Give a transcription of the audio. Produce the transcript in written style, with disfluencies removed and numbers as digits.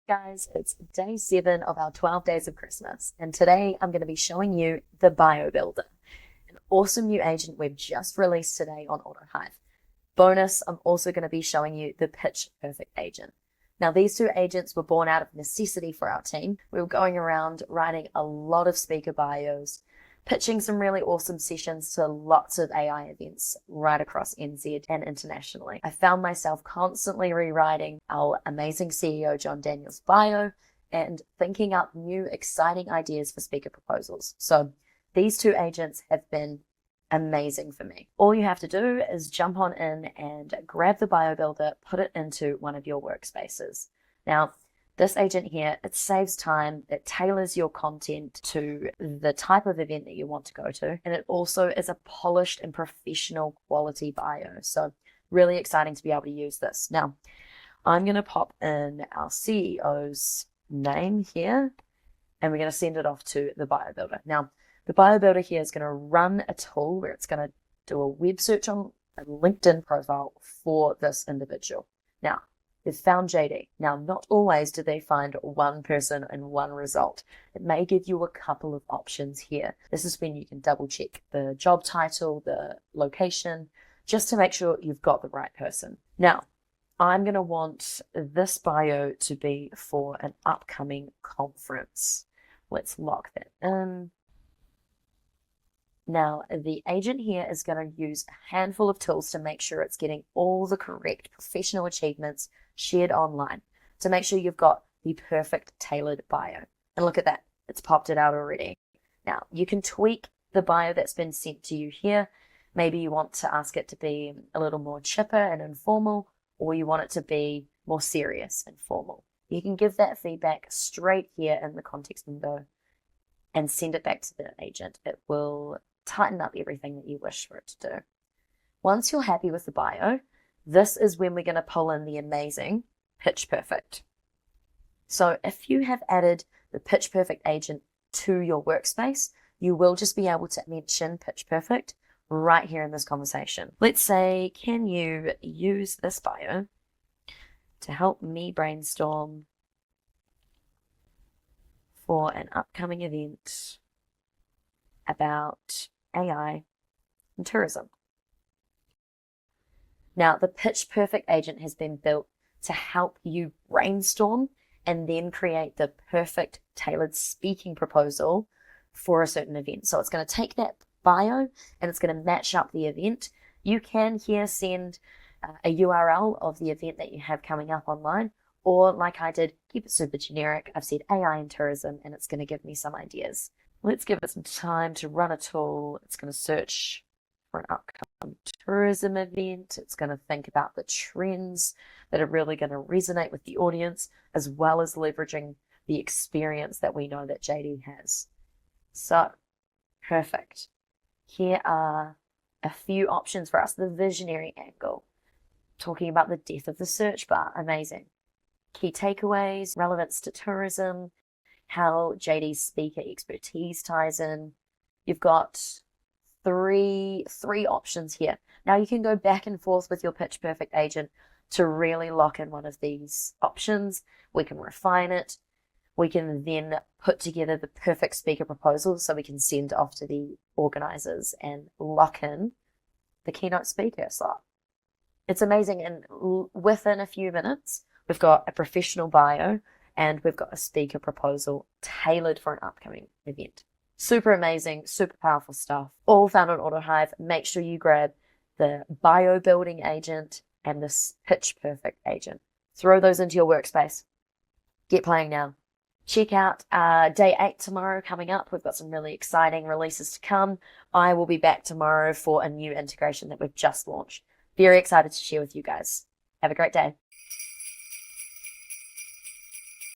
Guys, it's day 7 of our 12 days of Christmas, and today I'm going to be showing you the Bio Builder, an awesome new agent we've just released today on Autohive. Bonus, I'm also going to be showing you the Pitch Perfect agent. Now, these two agents were born out of necessity for our team. We were going around writing a lot of speaker bios, pitching some really awesome sessions to lots of AI events right across NZ and internationally. I found myself constantly rewriting our amazing CEO John Daniel's bio and thinking up new exciting ideas for speaker proposals. So these two agents have been amazing for me. All you have to do is jump on in and grab the bio builder, put it into one of your workspaces. Now, this agent here, it saves time, it tailors your content to the type of event that you want to go to, and it also is a polished and professional quality bio. So really exciting to be able to use this. Now, I'm going to pop in our CEO's name here, and we're going to send it off to the bio builder. Now, the bio builder here is going to run a tool where it's going to do a web search on a LinkedIn profile for this individual. Now, they've found JD. Now, not always do they find one person and one result. It may give you a couple of options here. This is when you can double check the job title, the location, just to make sure you've got the right person. Now, I'm going to want this bio to be for an upcoming conference. Let's lock that in. Now, the agent here is going to use a handful of tools to make sure it's getting all the correct professional achievements shared online to make sure you've got the perfect tailored bio. And look at that, it's popped it out already. Now, you can tweak the bio that's been sent to you here. Maybe you want to ask it to be a little more chipper and informal, or you want it to be more serious and formal. You can give that feedback straight here in the context window and send it back to the agent. It will tighten up everything that you wish for it to do. Once you're happy with the bio, this is when we're going to pull in the amazing Pitch Perfect. So if you have added the Pitch Perfect agent to your workspace, you will just be able to mention Pitch Perfect right here in this conversation. Let's say, can you use this bio to help me brainstorm for an upcoming event about AI and tourism? Now, the Pitch Perfect agent has been built to help you brainstorm and then create the perfect tailored speaking proposal for a certain event. So it's going to take that bio and it's going to match up the event. You can here send a URL of the event that you have coming up online, or like I did, keep it super generic. I've said AI and tourism, and it's going to give me some ideas. Let's give it some time to run a tool. It's going to search for an upcoming tourism event. It's going to think about the trends that are really going to resonate with the audience, as well as leveraging the experience that we know that JD has. So, perfect. Here are a few options for us. The visionary angle, talking about the death of the search bar, amazing. Key takeaways, relevance to tourism, how JD's speaker expertise ties in. You've got three options here. Now you can go back and forth with your Pitch Perfect agent to really lock in one of these options. We can refine it. We can then put together the perfect speaker proposal so we can send off to the organizers and lock in the keynote speaker slot. It's amazing, and within a few minutes, we've got a professional bio and we've got a speaker proposal tailored for an upcoming event. Super amazing, super powerful stuff. All found on Autohive. Make sure you grab the bio building agent and this Pitch Perfect agent. Throw those into your workspace. Get playing now. Check out day 8 tomorrow coming up. We've got some really exciting releases to come. I will be back tomorrow for a new integration that we've just launched. Very excited to share with you guys. Have a great day.